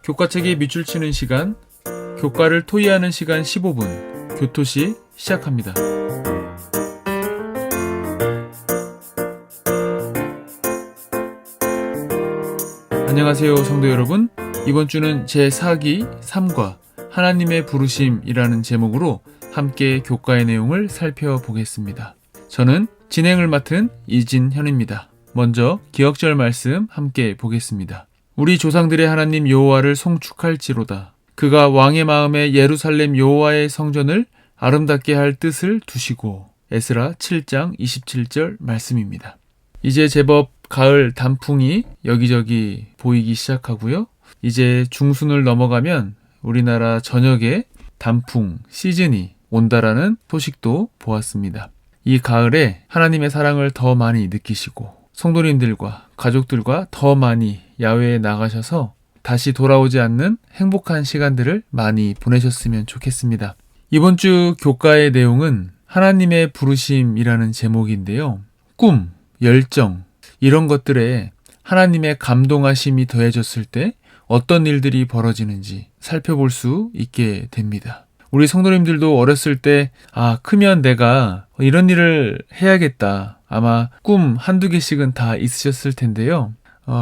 교과책에 밑줄 치는 시간, 교과를 토의하는 시간 15분, 교토시 시작합니다. 안녕하세요, 성도 여러분. 이번 주는 제4기 3과 하나님의 부르심이라는 제목으로 함께 교과의 내용을 살펴보겠습니다. 저는 진행을 맡은 이진현입니다. 먼저 기억절 말씀 함께 보겠습니다. 우리 조상들의 하나님 여호와를 송축할지로다. 그가 왕의 마음에 예루살렘 여호와의 성전을 아름답게 할 뜻을 두시고. 에스라 7장 27절 말씀입니다. 이제 제법 가을 단풍이 여기저기 보이기 시작하고요. 이제 중순을 넘어가면 우리나라 전역에 단풍 시즌이 온다라는 소식도 보았습니다. 이 가을에 하나님의 사랑을 더 많이 느끼시고 성도님들과 가족들과 더 많이 야외에 나가셔서 다시 돌아오지 않는 행복한 시간들을 많이 보내셨으면 좋겠습니다. 이번 주 교과의 내용은 하나님의 부르심이라는 제목인데요. 꿈, 열정 이런 것들에 하나님의 감동하심이 더해졌을 때 어떤 일들이 벌어지는지 살펴볼 수 있게 됩니다. 우리 성도님들도 어렸을 때 크면 내가 이런 일을 해야겠다. 아마 꿈 한두 개씩은 다 있으셨을 텐데요.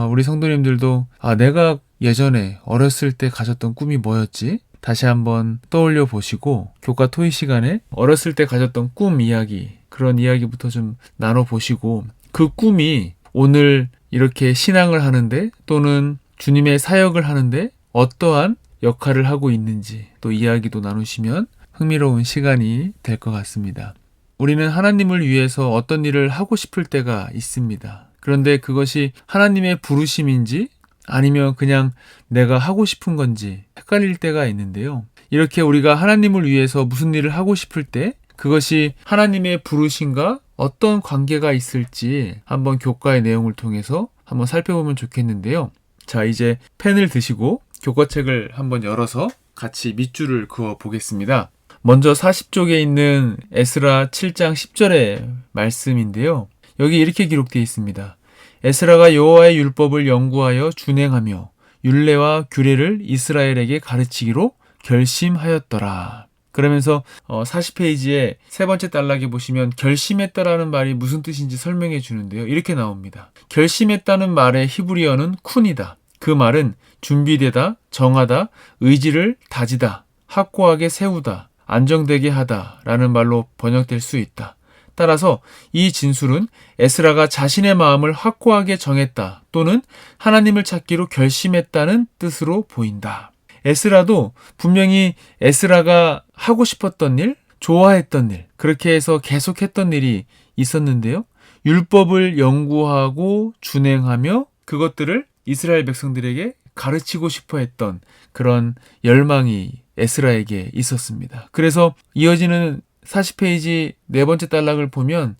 우리 성도님들도 내가 예전에 어렸을 때 가졌던 꿈이 뭐였지? 다시 한번 떠올려 보시고 교과 토의 시간에 어렸을 때 가졌던 꿈 이야기, 그런 이야기부터 좀 나눠보시고 그 꿈이 오늘 이렇게 신앙을 하는데 또는 주님의 사역을 하는데 어떠한 역할을 하고 있는지 또 이야기도 나누시면 흥미로운 시간이 될 것 같습니다. 우리는 하나님을 위해서 어떤 일을 하고 싶을 때가 있습니다. 그런데 그것이 하나님의 부르심인지 아니면 그냥 내가 하고 싶은 건지 헷갈릴 때가 있는데요. 이렇게 우리가 하나님을 위해서 무슨 일을 하고 싶을 때 그것이 하나님의 부르심과 어떤 관계가 있을지 한번 교과의 내용을 통해서 한번 살펴보면 좋겠는데요. 자, 이제 펜을 드시고 교과책을 한번 열어서 같이 밑줄을 그어 보겠습니다. 먼저 40쪽에 있는 에스라 7장 10절의 말씀인데요. 여기 이렇게 기록되어 있습니다. 에스라가 여호와의 율법을 연구하여 준행하며 율례와 규례를 이스라엘에게 가르치기로 결심하였더라. 그러면서 40페이지에 세 번째 단락에 보시면 결심했다라는 말이 무슨 뜻인지 설명해 주는데요. 이렇게 나옵니다. 결심했다는 말의 히브리어는 쿤이다. 그 말은 준비되다, 정하다, 의지를 다지다, 확고하게 세우다, 안정되게 하다 라는 말로 번역될 수 있다. 따라서 이 진술은 에스라가 자신의 마음을 확고하게 정했다 또는 하나님을 찾기로 결심했다는 뜻으로 보인다. 에스라도 분명히 에스라가 하고 싶었던 일, 좋아했던 일, 그렇게 해서 계속했던 일이 있었는데요. 율법을 연구하고 준행하며 그것들을 이스라엘 백성들에게 가르치고 싶어 했던 그런 열망이 에스라에게 있었습니다. 그래서 이어지는 40페이지 네 번째 단락을 보면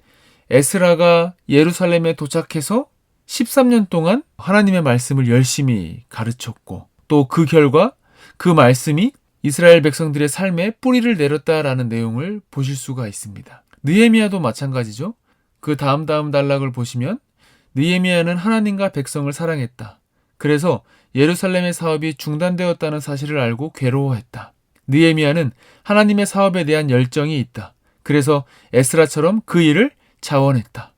에스라가 예루살렘에 도착해서 13년 동안 하나님의 말씀을 열심히 가르쳤고 또 그 결과 그 말씀이 이스라엘 백성들의 삶에 뿌리를 내렸다라는 내용을 보실 수가 있습니다. 느헤미야도 마찬가지죠. 그 다음 단락을 보시면 느헤미야는 하나님과 백성을 사랑했다. 그래서 예루살렘의 사업이 중단되었다는 사실을 알고 괴로워했다. 느헤미야는 하나님의 사업에 대한 열정이 있다. 그래서 에스라처럼 그 일을 자원했다.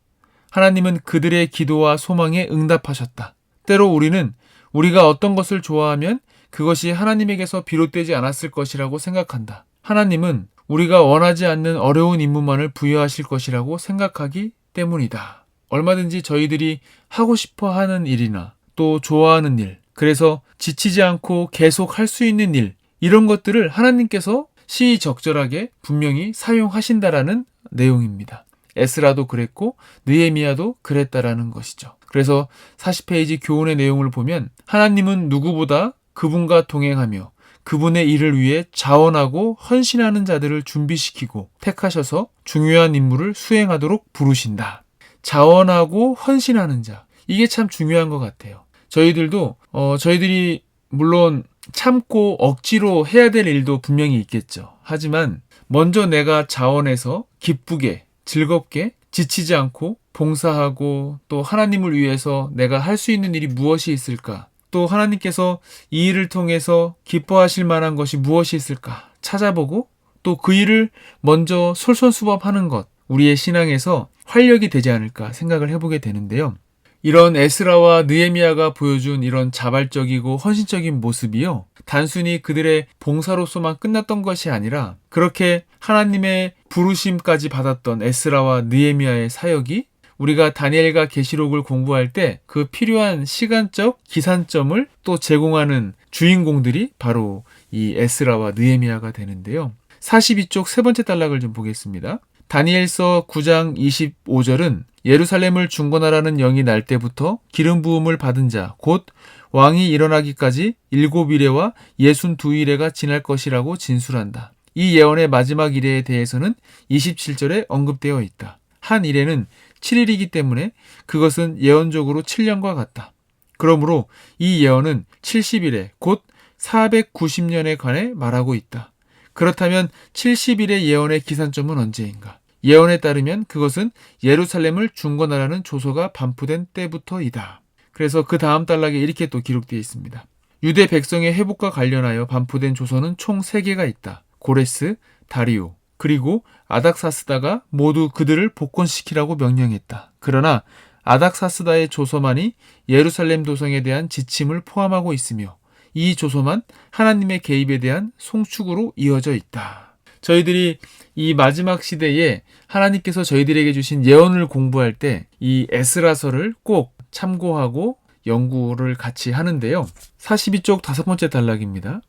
하나님은 그들의 기도와 소망에 응답하셨다. 때로 우리는 우리가 어떤 것을 좋아하면 그것이 하나님에게서 비롯되지 않았을 것이라고 생각한다. 하나님은 우리가 원하지 않는 어려운 임무만을 부여하실 것이라고 생각하기 때문이다. 얼마든지 저희들이 하고 싶어 하는 일이나 또 좋아하는 일, 그래서 지치지 않고 계속 할 수 있는 일, 이런 것들을 하나님께서 시의적절하게 분명히 사용하신다라는 내용입니다. 에스라도 그랬고 느헤미야도 그랬다라는 것이죠. 그래서 40페이지 교훈의 내용을 보면 하나님은 누구보다 그분과 동행하며 그분의 일을 위해 자원하고 헌신하는 자들을 준비시키고 택하셔서 중요한 임무를 수행하도록 부르신다. 자원하고 헌신하는 자. 이게 참 중요한 것 같아요. 저희들도 저희들이 물론 참고 억지로 해야 될 일도 분명히 있겠죠. 하지만 먼저 내가 자원해서 기쁘게 즐겁게 지치지 않고 봉사하고 또 하나님을 위해서 내가 할 수 있는 일이 무엇이 있을까? 또 하나님께서 이 일을 통해서 기뻐하실 만한 것이 무엇이 있을까 찾아보고 또 그 일을 먼저 솔선수범하는 것, 우리의 신앙에서 활력이 되지 않을까 생각을 해보게 되는데요. 이런 에스라와 느헤미야가 보여준 이런 자발적이고 헌신적인 모습이요, 단순히 그들의 봉사로서만 끝났던 것이 아니라 그렇게 하나님의 부르심까지 받았던 에스라와 느헤미야의 사역이 우리가 다니엘과 계시록을 공부할 때 그 필요한 시간적 기산점을 또 제공하는 주인공들이 바로 이 에스라와 느헤미야가 되는데요. 42쪽 세 번째 단락을 좀 보겠습니다. 다니엘서 9장 25절은 예루살렘을 중건하라는 영이 날 때부터 기름 부음을 받은 자 곧 왕이 일어나기까지 7이레와 62이레가 지날 것이라고 진술한다. 이 예언의 마지막 이레에 대해서는 27절에 언급되어 있다. 한 이레는 7일이기 때문에 그것은 예언적으로 7년과 같다. 그러므로 이 예언은 70일에 곧 490년에 관해 말하고 있다. 그렇다면 70일의 예언의 기산점은 언제인가? 예언에 따르면 그것은 예루살렘을 중건하라는 조서가 반포된 때부터이다. 그래서 그 다음 단락에 이렇게 또 기록되어 있습니다. 유대 백성의 회복과 관련하여 반포된 조서는 총 3개가 있다. 고레스, 다리오, 그리고 아닥사스다가 모두 그들을 복권시키라고 명령했다. 그러나 아닥사스다의 조서만이 예루살렘 도성에 대한 지침을 포함하고 있으며 이 조서만 하나님의 개입에 대한 송축으로 이어져 있다. 저희들이 이 마지막 시대에 하나님께서 저희들에게 주신 예언을 공부할 때 이 에스라서를 꼭 참고하고 연구를 같이 하는데요. 42쪽 5번째 단락입니다.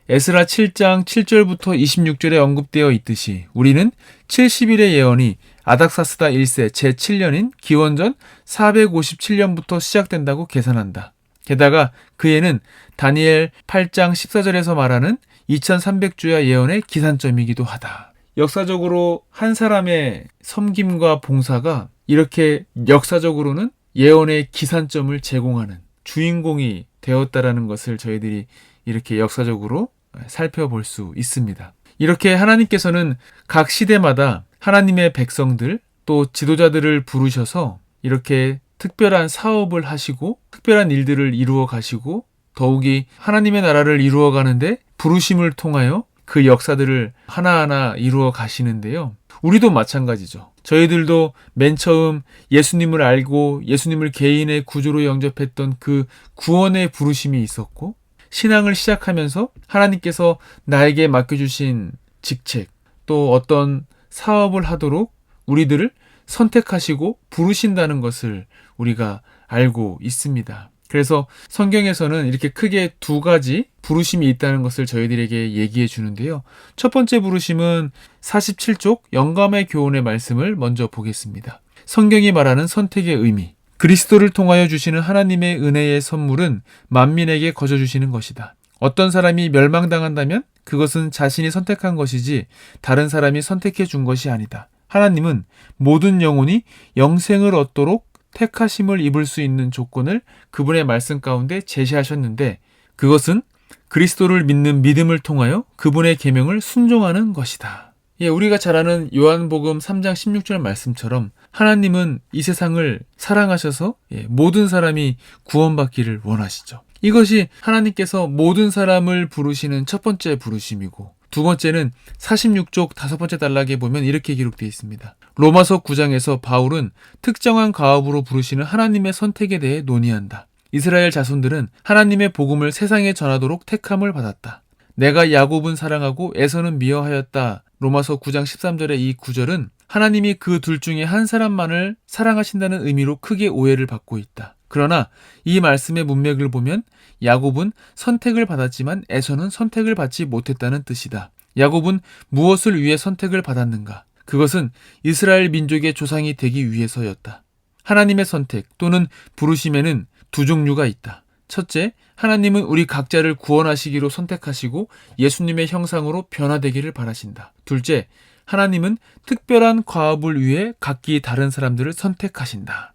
에스라 7장 7절부터 26절에 언급되어 있듯이 우리는 70일의 예언이 아닥사스다 1세 제7년인 기원전 457년부터 시작된다고 계산한다. 게다가 그 해는 다니엘 8장 14절에서 말하는 2300주야 예언의 기산점이기도 하다. 역사적으로 한 사람의 섬김과 봉사가 이렇게 역사적으로는 예언의 기산점을 제공하는 주인공이 되었다라는 것을 저희들이 이렇게 역사적으로 살펴볼 수 있습니다. 이렇게 하나님께서는 각 시대마다 하나님의 백성들 또 지도자들을 부르셔서 이렇게 특별한 사업을 하시고 특별한 일들을 이루어 가시고 더욱이 하나님의 나라를 이루어 가는데 부르심을 통하여 그 역사들을 하나하나 이루어 가시는데요. 우리도 마찬가지죠. 저희들도 맨 처음 예수님을 알고 예수님을 개인의 구주로 영접했던 그 구원의 부르심이 있었고 신앙을 시작하면서 하나님께서 나에게 맡겨주신 직책 또 어떤 사업을 하도록 우리들을 선택하시고 부르신다는 것을 우리가 알고 있습니다. 그래서 성경에서는 이렇게 크게 2가지 부르심이 있다는 것을 저희들에게 얘기해 주는데요. 첫 번째 부르심은 47쪽 영감의 교훈의 말씀을 먼저 보겠습니다. 성경이 말하는 선택의 의미. 그리스도를 통하여 주시는 하나님의 은혜의 선물은 만민에게 거저 주시는 것이다. 어떤 사람이 멸망당한다면 그것은 자신이 선택한 것이지 다른 사람이 선택해 준 것이 아니다. 하나님은 모든 영혼이 영생을 얻도록 택하심을 입을 수 있는 조건을 그분의 말씀 가운데 제시하셨는데 그것은 그리스도를 믿는 믿음을 통하여 그분의 계명을 순종하는 것이다. 우리가 잘 아는 요한복음 3장 16절 말씀처럼 하나님은 이 세상을 사랑하셔서 모든 사람이 구원받기를 원하시죠. 이것이 하나님께서 모든 사람을 부르시는 첫 번째 부르심이고 두 번째는 46쪽 5번째 단락에 보면 이렇게 기록되어 있습니다. 로마서 9장에서 바울은 특정한 가업으로 부르시는 하나님의 선택에 대해 논의한다. 이스라엘 자손들은 하나님의 복음을 세상에 전하도록 택함을 받았다. 내가 야곱은 사랑하고 에서는 미워하였다. 로마서 9장 13절의 이 구절은 하나님이 그 둘 중에 한 사람만을 사랑하신다는 의미로 크게 오해를 받고 있다. 그러나 이 말씀의 문맥을 보면 야곱은 선택을 받았지만 에서는 선택을 받지 못했다는 뜻이다. 야곱은 무엇을 위해 선택을 받았는가? 그것은 이스라엘 민족의 조상이 되기 위해서였다. 하나님의 선택 또는 부르심에는 2 종류가 있다. 첫째, 하나님은 우리 각자를 구원하시기로 선택하시고 예수님의 형상으로 변화되기를 바라신다. 둘째, 하나님은 특별한 과업을 위해 각기 다른 사람들을 선택하신다.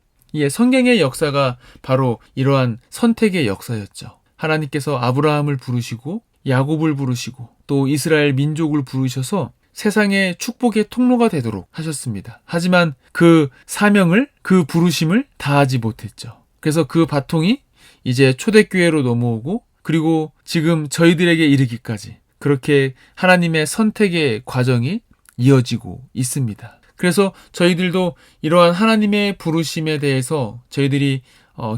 성경의 역사가 바로 이러한 선택의 역사였죠. 하나님께서 아브라함을 부르시고 야곱을 부르시고 또 이스라엘 민족을 부르셔서 세상의 축복의 통로가 되도록 하셨습니다. 하지만 그 사명을, 그 부르심을 다하지 못했죠. 그래서 그 바통이 이제 초대교회로 넘어오고 그리고 지금 저희들에게 이르기까지 그렇게 하나님의 선택의 과정이 이어지고 있습니다. 그래서 저희들도 이러한 하나님의 부르심에 대해서 저희들이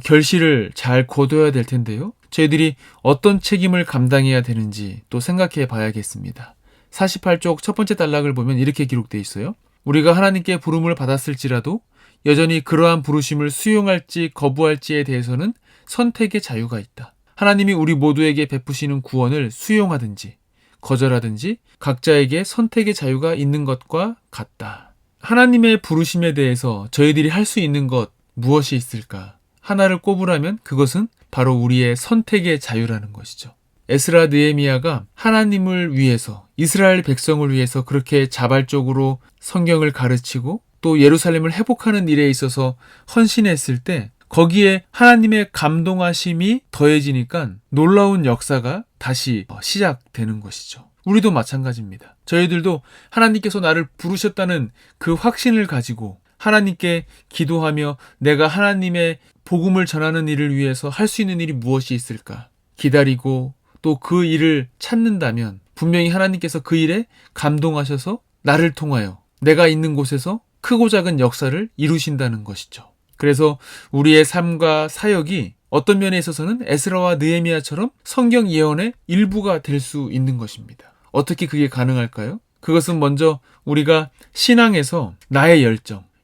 결실을 잘 거둬야 될 텐데요. 저희들이 어떤 책임을 감당해야 되는지 또 생각해 봐야겠습니다. 48쪽 첫 번째 단락을 보면 이렇게 기록되어 있어요. 우리가 하나님께 부름을 받았을지라도 여전히 그러한 부르심을 수용할지 거부할지에 대해서는 선택의 자유가 있다. 하나님이 우리 모두에게 베푸시는 구원을 수용하든지 거절하든지 각자에게 선택의 자유가 있는 것과 같다. 하나님의 부르심에 대해서 저희들이 할 수 있는 것 무엇이 있을까? 하나를 꼽으라면 그것은 바로 우리의 선택의 자유라는 것이죠. 에스라 느헤미야가 하나님을 위해서 이스라엘 백성을 위해서 그렇게 자발적으로 성경을 가르치고 또 예루살렘을 회복하는 일에 있어서 헌신했을 때 거기에 하나님의 감동하심이 더해지니까 놀라운 역사가 다시 시작되는 것이죠. 우리도 마찬가지입니다. 저희들도 하나님께서 나를 부르셨다는 그 확신을 가지고 하나님께 기도하며 내가 하나님의 복음을 전하는 일을 위해서 할 수 있는 일이 무엇이 있을까 기다리고 또 그 일을 찾는다면 분명히 하나님께서 그 일에 감동하셔서 나를 통하여 내가 있는 곳에서 크고 작은 역사를 이루신다는 것이죠. 그래서 우리의 삶과 사역이 어떤 면에 있어서는 에스라와 느헤미야처럼 성경 예언의 일부가 될 수 있는 것입니다. 어떻게 그게 가능할까요? 그것은 먼저 우리가 신앙에서 나의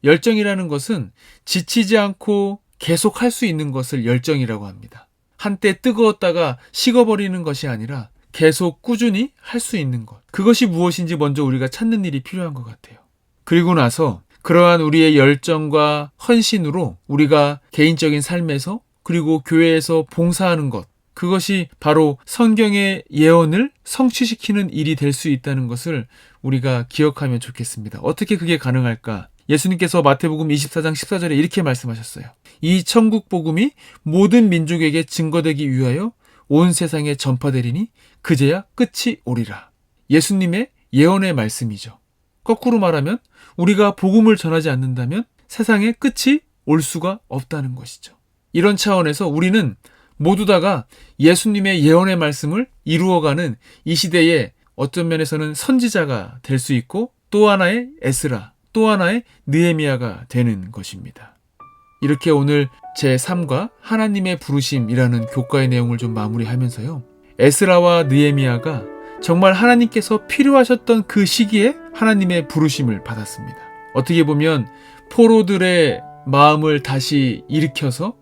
열정이라는 것은 지치지 않고 계속 할 수 있는 것을 열정이라고 합니다. 한때 뜨거웠다가 식어버리는 것이 아니라 계속 꾸준히 할 수 있는 것. 그것이 무엇인지 먼저 우리가 찾는 일이 필요한 것 같아요. 그리고 나서 그러한 우리의 열정과 헌신으로 우리가 개인적인 삶에서 그리고 교회에서 봉사하는 것. 그것이 바로 성경의 예언을 성취시키는 일이 될 수 있다는 것을 우리가 기억하면 좋겠습니다. 어떻게 그게 가능할까? 예수님께서 마태복음 24장 14절에 이렇게 말씀하셨어요. 이 천국 복음이 모든 민족에게 증거되기 위하여 온 세상에 전파되리니 그제야 끝이 오리라. 예수님의 예언의 말씀이죠. 거꾸로 말하면 우리가 복음을 전하지 않는다면 세상에 끝이 올 수가 없다는 것이죠. 이런 차원에서 우리는 모두 다가 예수님의 예언의 말씀을 이루어가는 이 시대에 어떤 면에서는 선지자가 될 수 있고 또 하나의 에스라, 또 하나의 느헤미야가 되는 것입니다. 이렇게 오늘 제3과 하나님의 부르심이라는 교과의 내용을 좀 마무리하면서요. 에스라와 느헤미야가 정말 하나님께서 필요하셨던 그 시기에 하나님의 부르심을 받았습니다. 어떻게 보면 포로들의 마음을 다시 일으켜서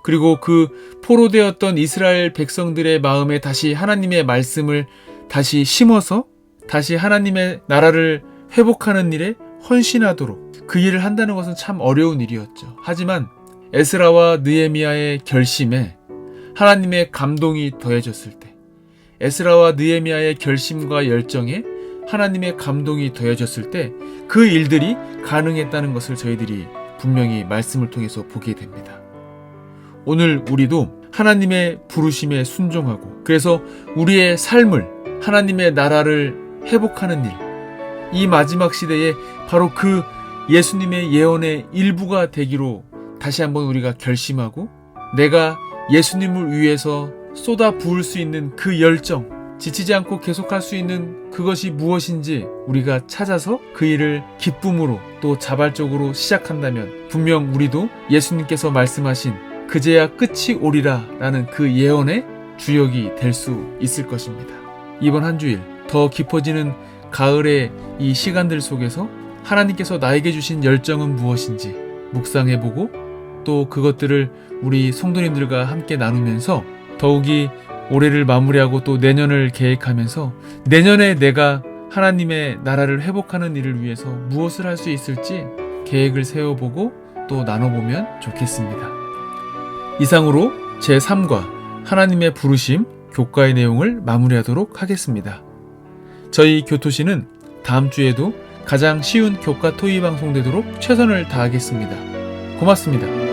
그리고 그 포로되었던 이스라엘 백성들의 마음에 다시 하나님의 말씀을 다시 심어서 다시 하나님의 나라를 회복하는 일에 헌신하도록 그 일을 한다는 것은 참 어려운 일이었죠. 하지만 에스라와 느헤미야의 결심에 하나님의 감동이 더해졌을 때 에스라와 느헤미야의 결심과 열정에 하나님의 감동이 더해졌을 때 그 일들이 가능했다는 것을 저희들이 분명히 말씀을 통해서 보게 됩니다. 오늘 우리도 하나님의 부르심에 순종하고 그래서 우리의 삶을 하나님의 나라를 회복하는 일, 이 마지막 시대에 바로 그 예수님의 예언의 일부가 되기로 다시 한번 우리가 결심하고 내가 예수님을 위해서 쏟아 부을 수 있는 그 열정, 지치지 않고 계속할 수 있는 그것이 무엇인지 우리가 찾아서 그 일을 기쁨으로 또 자발적으로 시작한다면 분명 우리도 예수님께서 말씀하신 그제야 끝이 오리라 라는 그 예언의 주역이 될 수 있을 것입니다. 이번 한 주일 더 깊어지는 가을의 이 시간들 속에서 하나님께서 나에게 주신 열정은 무엇인지 묵상해보고 또 그것들을 우리 성도님들과 함께 나누면서 더욱이 올해를 마무리하고 또 내년을 계획하면서 내년에 내가 하나님의 나라를 회복하는 일을 위해서 무엇을 할 수 있을지 계획을 세워보고 또 나눠보면 좋겠습니다. 이상으로 제3과 하나님의 부르심 교과의 내용을 마무리하도록 하겠습니다. 저희 교토시는 다음 주에도 가장 쉬운 교과 토의 방송되도록 최선을 다하겠습니다. 고맙습니다.